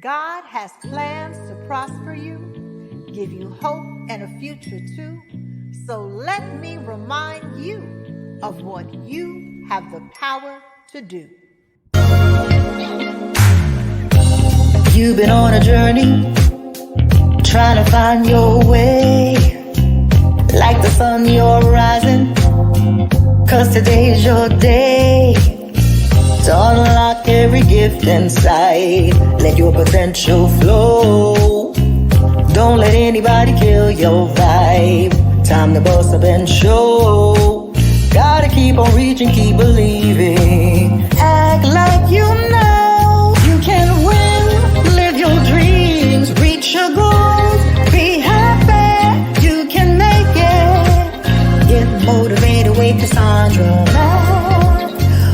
God has plans to prosper you, give you hope and a future too. So let me remind you of what you have the power to do. You've been on a journey, trying to find your way. Like the sun, you're rising, 'cause today's your day to unlock every gift inside. Let your potential flow. Don't let anybody kill your vibe. Time to bust up and show. Gotta keep on reaching, keep believing. Act like you know you can win. Live your dreams, reach your goals. Be happy, you can make it. Get motivated with Cassandra.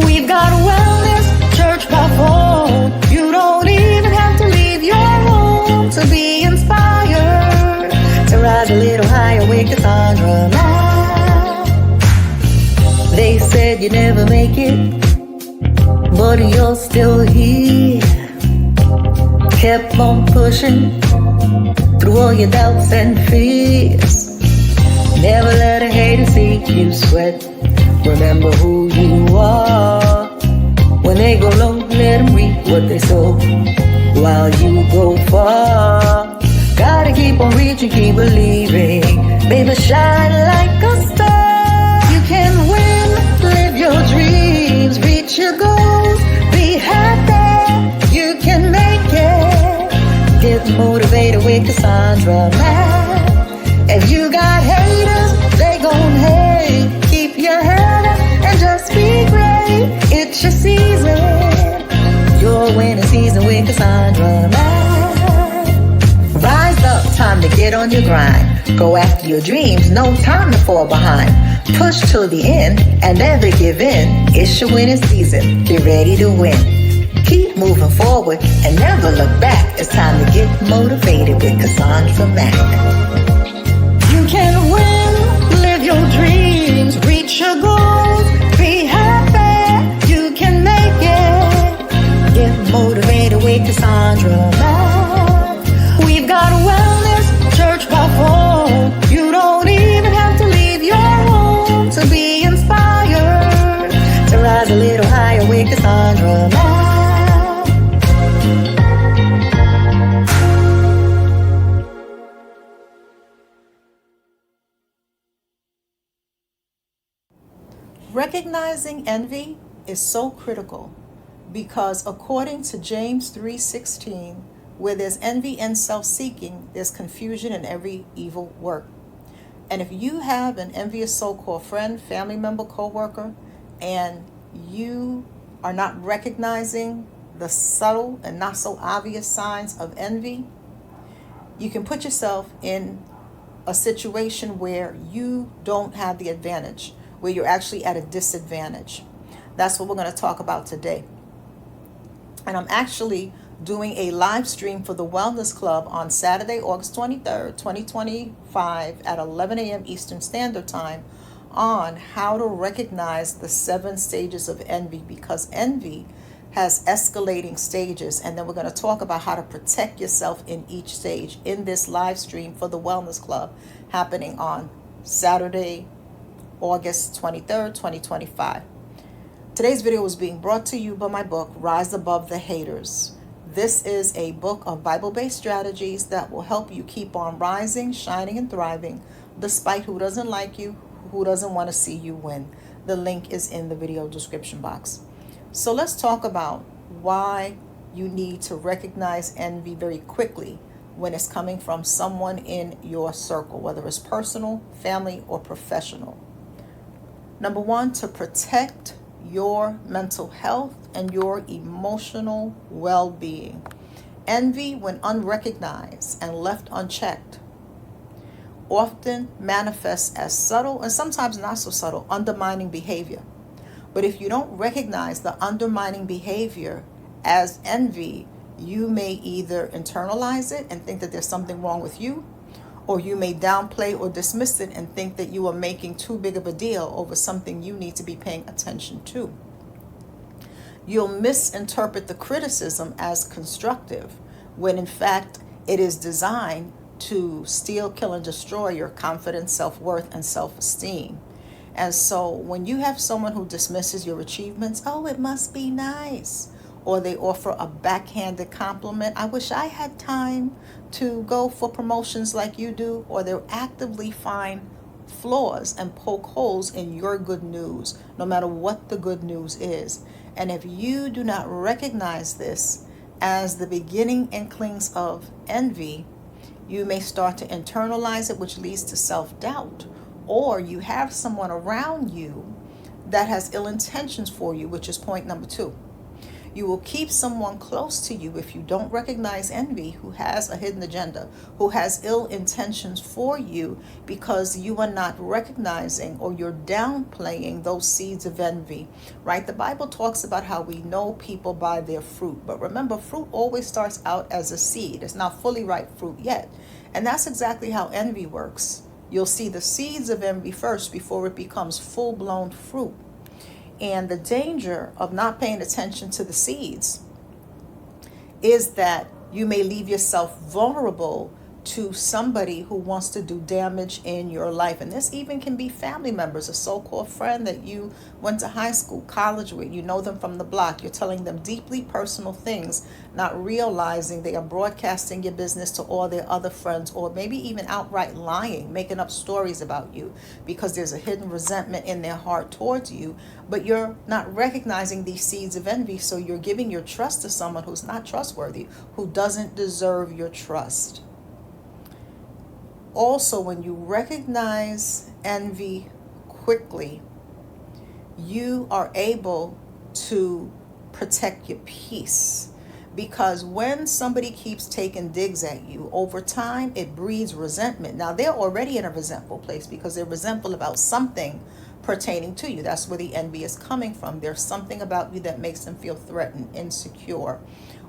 We've got wellness, church by phone. You don't even have to leave your home to be inspired. To rise a little higher with Cassandra. They said you'd never make it, but you're still here. Kept on pushing through all your doubts and fears. Never let a hater see you sweat. Remember who you are. When they go low, let them reap what they sow while you go far. Gotta keep on reaching, keep believing. Baby, shine like a star. You can win, live your dreams, reach your goals. Be happy, you can make it. Get motivated with Cassandra. If you got haters, they gon' hate. Keep your head up and just be great. It's your season, your winning season with Cassandra. Rise up, time to get on your grind. Go after your dreams, no time to fall behind. Push till the end and never give in. It's your winning season, get ready to win. Keep moving forward and never look back. It's time to get motivated with Cassandra Mack. You can win, live your dreams, reach your goals. Be happy, you can make it. Get motivated with Cassandra Mack. We've got wellness, church by phone. You don't even have to leave your home to be inspired. To rise a little higher with Cassandra Mack. Recognizing envy is so critical because according to James 3:16, where there's envy and self-seeking, there's confusion in every evil work. And if you have an envious so-called friend, family member, co-worker, and you are not recognizing the subtle and not so obvious signs of envy, you can put yourself in a situation where you don't have the advantage, where you're actually at a disadvantage. That's what we're going to talk about today. And I'm actually doing a live stream for the Wellness Club on Saturday, August 23rd, 2025 at 11 a.m. Eastern Standard Time on how to recognize the 7 stages of envy, because envy has escalating stages. And then we're going to talk about how to protect yourself in each stage in this live stream for the Wellness Club happening on Saturday, August 23rd, 2025. Today's video is being brought to you by my book, Rise Above the Haters. This is a book of Bible-based strategies that will help you keep on rising, shining, and thriving despite who doesn't like you, who doesn't want to see you win. The link is in the video description box. So let's talk about why you need to recognize envy very quickly when it's coming from someone in your circle, whether it's personal, family, or professional. Number 1, to protect your mental health and your emotional well-being. Envy, when unrecognized and left unchecked, often manifests as subtle and sometimes not so subtle, undermining behavior. But if you don't recognize the undermining behavior as envy, you may either internalize it and think that there's something wrong with you, or you may downplay or dismiss it and think that you are making too big of a deal over something you need to be paying attention to. You'll misinterpret the criticism as constructive when in fact it is designed to steal, kill, and destroy your confidence, self-worth, and self-esteem. And so when you have someone who dismisses your achievements, oh, it must be nice, or they offer a backhanded compliment, I wish I had time to go for promotions like you do, or they'll actively find flaws and poke holes in your good news, no matter what the good news is. And if you do not recognize this as the beginning inklings of envy, you may start to internalize it, which leads to self-doubt. Or you have someone around you that has ill intentions for you, which is point number 2. You will keep someone close to you if you don't recognize envy, who has a hidden agenda, who has ill intentions for you, because you are not recognizing, or you're downplaying those seeds of envy, right? The Bible talks about how we know people by their fruit. But remember, fruit always starts out as a seed. It's not fully ripe fruit yet. And that's exactly how envy works. You'll see the seeds of envy first before it becomes full-blown fruit. And the danger of not paying attention to the seeds is that you may leave yourself vulnerable to somebody who wants to do damage in your life. And this even can be family members, a so-called friend that you went to high school, college with. You know them from the block. You're telling them deeply personal things, not realizing they are broadcasting your business to all their other friends, or maybe even outright lying, making up stories about you because there's a hidden resentment in their heart towards you. But you're not recognizing these seeds of envy, so you're giving your trust to someone who's not trustworthy, who doesn't deserve your trust. Also, when you recognize envy quickly, you are able to protect your peace. Because when somebody keeps taking digs at you, over time, it breeds resentment. Now, they're already in a resentful place because they're resentful about something pertaining to you. That's where the envy is coming from. There's something about you that makes them feel threatened, insecure.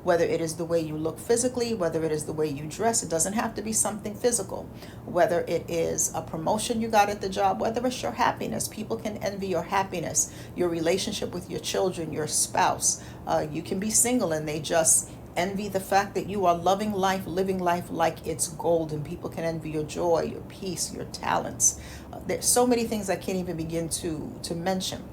Whether it is the way you look physically, whether it is the way you dress, it doesn't have to be something physical. Whether it is a promotion you got at the job, whether it's your happiness. People can envy your happiness, your relationship with your children, your spouse. You can be single and they just envy the fact that you are loving life, living life like it's golden. People can envy your joy, your peace, your talents. There's so many things I can't even begin to mention.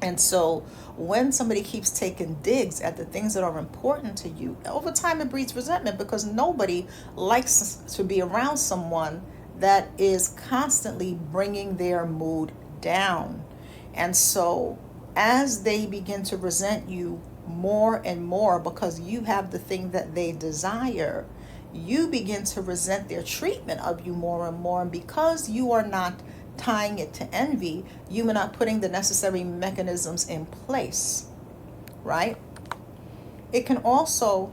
And so when somebody keeps taking digs at the things that are important to you, over time it breeds resentment, because nobody likes to be around someone that is constantly bringing their mood down. And so as they begin to resent you more and more because you have the thing that they desire, you begin to resent their treatment of you more and more. And because you are not tying it to envy, you are not putting the necessary mechanisms in place, right? It can also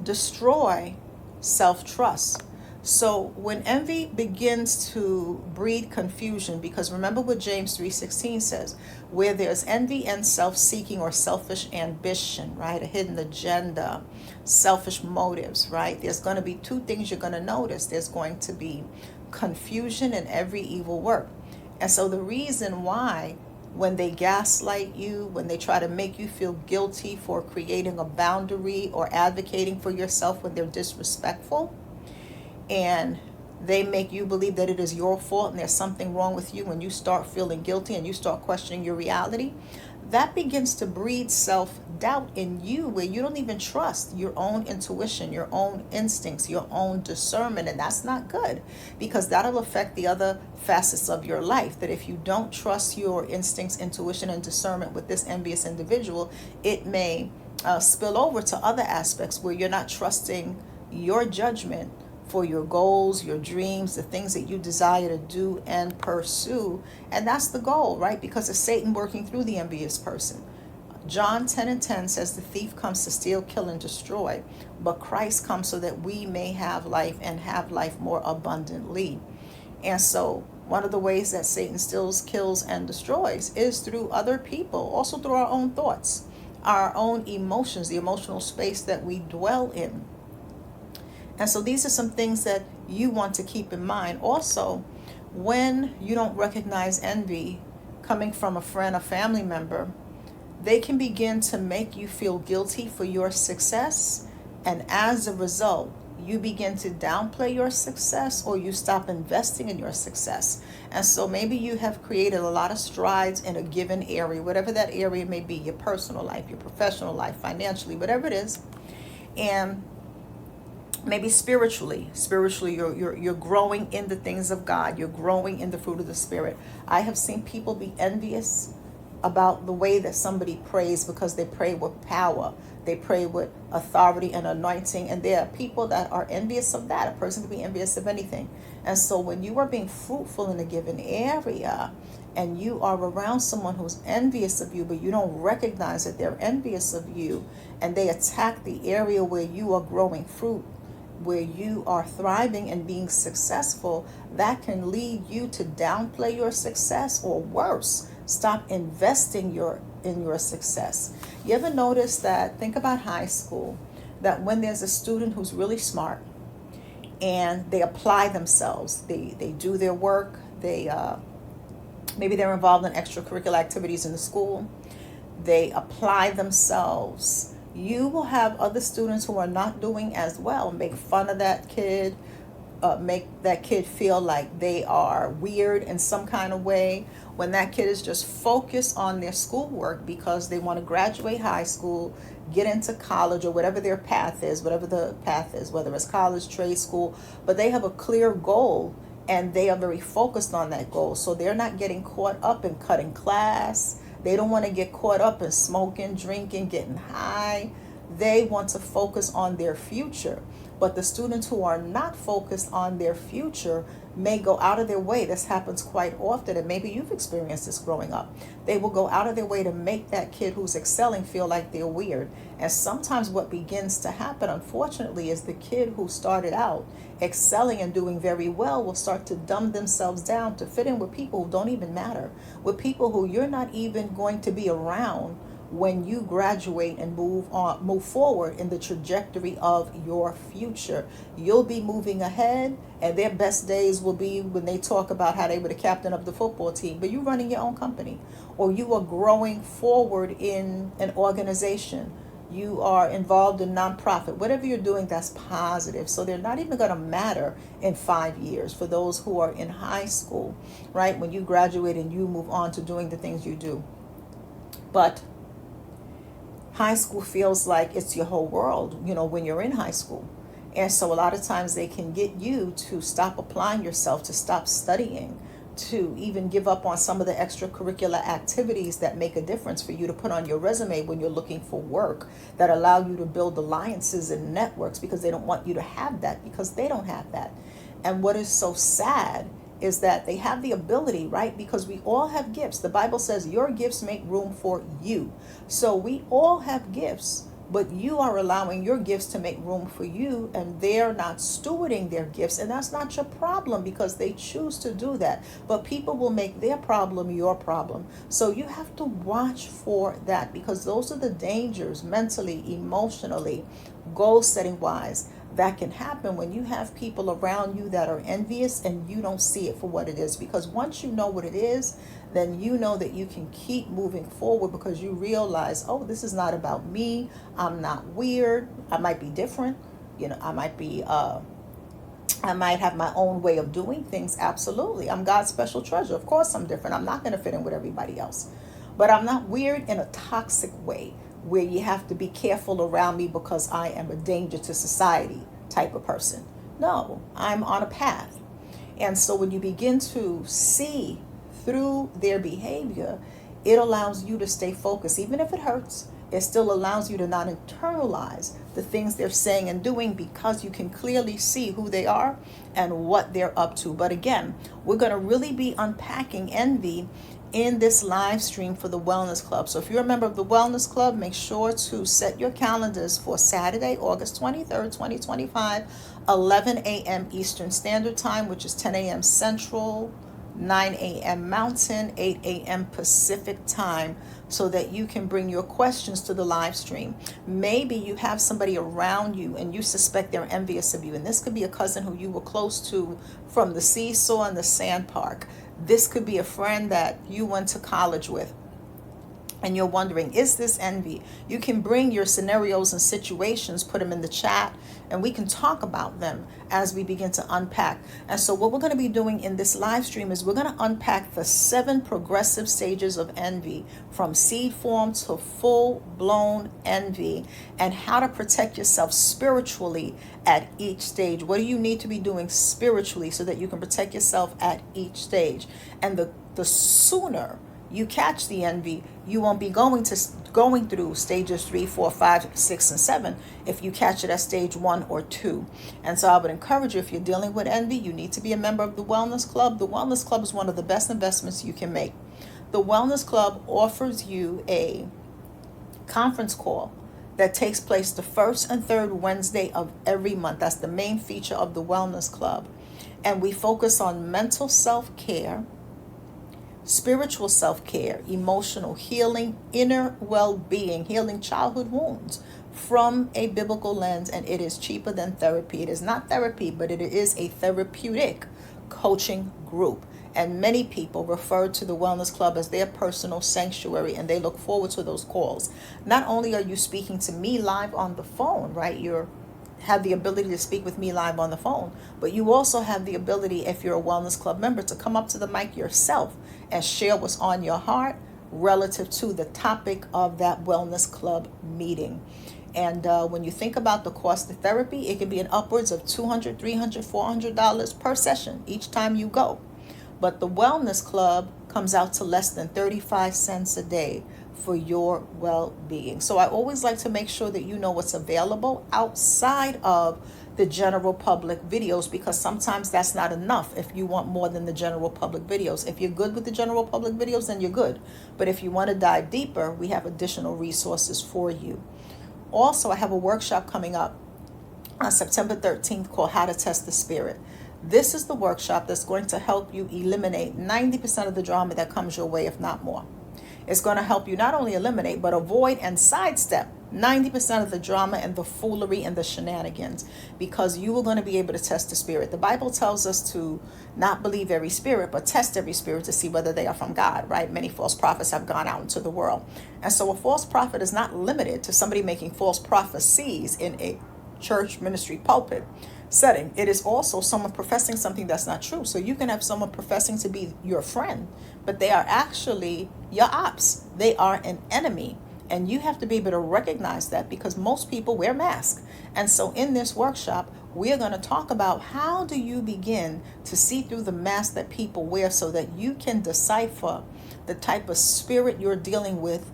destroy self-trust. So when envy begins to breed confusion, because remember what James 3:16 says, where there's envy and self-seeking or selfish ambition, right? A hidden agenda, selfish motives, right? There's going to be two things you're going to notice. There's going to be confusion in every evil work. And so the reason why when they gaslight you, when they try to make you feel guilty for creating a boundary or advocating for yourself when they're disrespectful, and they make you believe that it is your fault and there's something wrong with you, when you start feeling guilty and you start questioning your reality, that begins to breed self-doubt in you, where you don't even trust your own intuition, your own instincts, your own discernment. And that's not good, because that'll affect the other facets of your life. That if you don't trust your instincts, intuition, and discernment with this envious individual, it may spill over to other aspects where you're not trusting your judgment for your goals, your dreams, the things that you desire to do and pursue. And that's the goal, right? Because it's Satan working through the envious person. John 10:10 says the thief comes to steal, kill, and destroy, but Christ comes so that we may have life and have life more abundantly. And so one of the ways that Satan steals, kills, and destroys is through other people, also through our own thoughts, our own emotions, the emotional space that we dwell in. And so these are some things that you want to keep in mind. Also, when you don't recognize envy coming from a friend, a family member, they can begin to make you feel guilty for your success And as a result, you begin to downplay your success, or you stop investing in your success. And so maybe you have created a lot of strides in a given area, whatever that area may be, your personal life, your professional life, financially, whatever it is. And maybe spiritually you're growing in the things of God. You're growing in the fruit of the Spirit. I have seen people be envious about the way that somebody prays, because they pray with power, they pray with authority and anointing. And there are people that are envious of that. A person can be envious of anything. And so when you are being fruitful in a given area, and you are around someone who's envious of you, but you don't recognize that they're envious of you, and they attack the area where you are growing fruit, where you are thriving and being successful, that can lead you to downplay your success, or worse, stop investing in your success. You ever notice that? Think about high school, that when there's a student who's really smart and they apply themselves, they do their work, maybe they're involved in extracurricular activities in the school, they apply themselves. You will have other students who are not doing as well make fun of that kid, make that kid feel like they are weird in some kind of way, when that kid is just focused on their schoolwork because they want to graduate high school, get into college, or whatever their path is, whatever the path is, whether it's college, trade school, but they have a clear goal and they are very focused on that goal. So they're not getting caught up in cutting class. They don't want to get caught up in smoking, drinking, getting high. They want to focus on their future. But the students who are not focused on their future may go out of their way. This happens quite often, and maybe you've experienced this growing up. They will go out of their way to make that kid who's excelling feel like they're weird. And sometimes what begins to happen, unfortunately, is the kid who started out excelling and doing very well will start to dumb themselves down to fit in with people who don't even matter, with people who you're not even going to be around when you graduate and move forward in the trajectory of your future. You'll be moving ahead, and their best days will be when they talk about how they were the captain of the football team, but you're running your own company, or you are growing forward in an organization. You are involved in nonprofit, whatever you're doing that's positive. So they're not even going to matter in 5 years for those who are in high school, right? When you graduate and you move on to doing the things you do. But high school feels like it's your whole world, when you're in high school. And so a lot of times they can get you to stop applying yourself, to stop studying, to even give up on some of the extracurricular activities that make a difference for you to put on your resume when you're looking for work, that allow you to build alliances and networks, because they don't want you to have that, because they don't have that. And what is so sad is that they have the ability, right? Because we all have gifts. The Bible says your gifts make room for you. So we all have gifts, but you are allowing your gifts to make room for you, and they're not stewarding their gifts. And that's not your problem, because they choose to do that. But people will make their problem your problem. So you have to watch for that, because those are the dangers mentally, emotionally, goal setting wise, that can happen when you have people around you that are envious and you don't see it for what it is. Because once you know what it is, then you know that you can keep moving forward, because you realize, oh, this is not about me. I'm not weird. I might be different. I might have my own way of doing things. Absolutely. I'm God's special treasure. Of course I'm different. I'm not going to fit in with everybody else. But I'm not weird in a toxic way, where you have to be careful around me because I am a danger to society type of person. No, I'm on a path. And so when you begin to see through their behavior, it allows you to stay focused. Even if it hurts, it still allows you to not internalize the things they're saying and doing, because you can clearly see who they are and what they're up to. But again, we're going to really be unpacking envy in this live stream for the Wellness Club. So if you're a member of the Wellness Club, make sure to set your calendars for Saturday, August 23rd, 2025, 11 a.m. Eastern Standard Time, which is 10 a.m. Central, 9 a.m. Mountain, 8 a.m. Pacific Time, so that you can bring your questions to the live stream. Maybe you have somebody around you and you suspect they're envious of you. And this could be a cousin who you were close to from the seesaw and the sand park. This could be a friend that you went to college with. and you're wondering, is this envy? You can bring your scenarios and situations, put them in the chat, and we can talk about them as we begin to unpack. And so what we're going to be doing in this live stream is we're going to unpack the 7 progressive stages of envy, from seed form to full-blown envy, and how to protect yourself spiritually at each stage. What do you need to be doing spiritually so that you can protect yourself at each stage? And the sooner you catch the envy, you won't be going through stages 3, 4, 5, 6, and 7 if you catch it at stage 1 or 2. And so I would encourage you, if you're dealing with envy, you need to be a member of the Wellness Club. The Wellness Club is one of the best investments you can make. The Wellness Club offers you a conference call that takes place the first and third Wednesday of every month. That's the main feature of the Wellness Club. And we focus on mental self-care, spiritual self-care, emotional healing, inner well-being, healing childhood wounds from a biblical lens, and it is cheaper than therapy. It is not therapy, but it is a therapeutic coaching group. And many people refer to the Wellness Club as their personal sanctuary, and they look forward to those calls. Not only are you speaking to me live on the phone, right? You have the ability to speak with me live on the phone, but you also have the ability, if you're a Wellness Club member, to come up to the mic yourself and share what's on your heart relative to the topic of that Wellness Club meeting. And when you think about the cost of therapy, it can be in upwards of $200, $300, $400 per session each time you go. But the Wellness Club comes out to less than 35 cents a day for your well-being. So I always like to make sure that you know what's available outside of the general public videos, because sometimes that's not enough if you want more than the general public videos. If you're good with the general public videos, then you're good. But if you want to dive deeper, we have additional resources for you. Also, I have a workshop coming up on September 13th called How to Test the Spirit. This is the workshop that's going to help you eliminate 90% of the drama that comes your way, if not more. It's going to help you not only eliminate, but avoid and sidestep 90% of the drama and the foolery and the shenanigans, because you are going to be able to test the spirit. The Bible tells us to not believe every spirit, but test every spirit to see whether they are from God, right? Many false prophets have gone out into the world. And so a false prophet is not limited to somebody making false prophecies in a church ministry pulpit setting. It is also someone professing something that's not true. So you can have someone professing to be your friend, but they are actually your ops. They are an enemy. And you have to be able to recognize that, because most people wear masks. And so in this workshop, we are going to talk about how do you begin to see through the mask that people wear so that you can decipher the type of spirit you're dealing with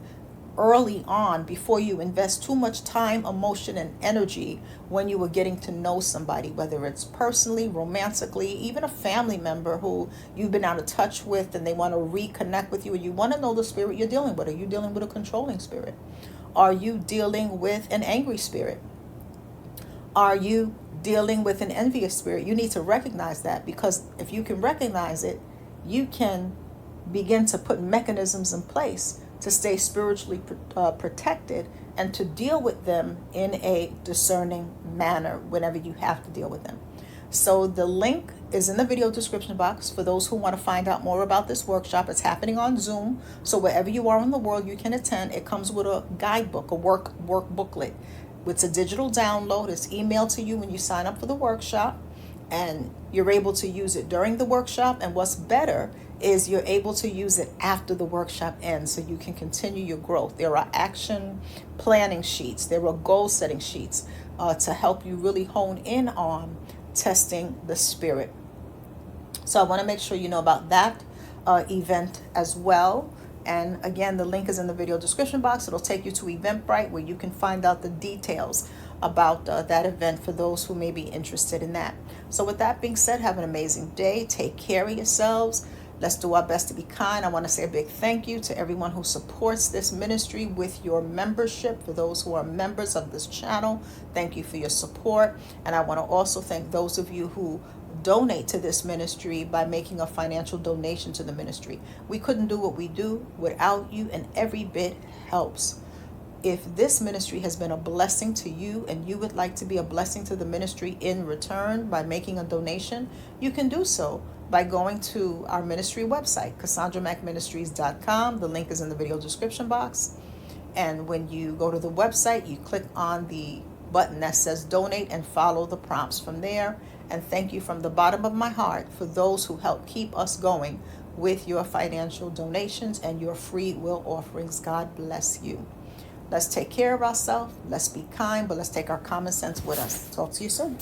early on, before you invest too much time, emotion, and energy when you were getting to know somebody, whether it's personally, romantically, even a family member who you've been out of touch with and they want to reconnect with you, and you want to know the spirit you're dealing with. Are you dealing with a controlling spirit? Are you dealing with an angry spirit? Are you dealing with an envious spirit? You need to recognize that, because if you can recognize it, you can begin to put mechanisms in place to stay spiritually protected and to deal with them in a discerning manner whenever you have to deal with them. So the link is in the video description box for those who want to find out more about this workshop. It's happening on Zoom, so wherever you are in the world, you can attend. It comes with a guidebook, a work booklet. It's a digital download. It's emailed to you when you sign up for the workshop, and you're able to use it during the workshop. And what's better is you're able to use it after the workshop ends, so you can continue your growth. There are action planning sheets. There are goal setting sheets to help you really hone in on testing the spirit. So I want to make sure you know about that event as well. And again, the link is in the video description box. It'll take you to Eventbrite, where you can find out the details about that event for those who may be interested in that. So with that being said, have an amazing day. Take care of yourselves. Let's do our best to be kind. I want to say a big thank you to everyone who supports this ministry with your membership. For those who are members of this channel, thank you for your support. And I want to also thank those of you who donate to this ministry by making a financial donation to the ministry. We couldn't do what we do without you, and every bit helps. If this ministry has been a blessing to you and you would like to be a blessing to the ministry in return by making a donation, you can do so by going to our ministry website, CassandraMacMinistries.com. The link is in the video description box. And when you go to the website, you click on the button that says donate and follow the prompts from there. And thank you from the bottom of my heart for those who help keep us going with your financial donations and your free will offerings. God bless you. Let's take care of ourselves. Let's be kind, but let's take our common sense with us. Talk to you soon.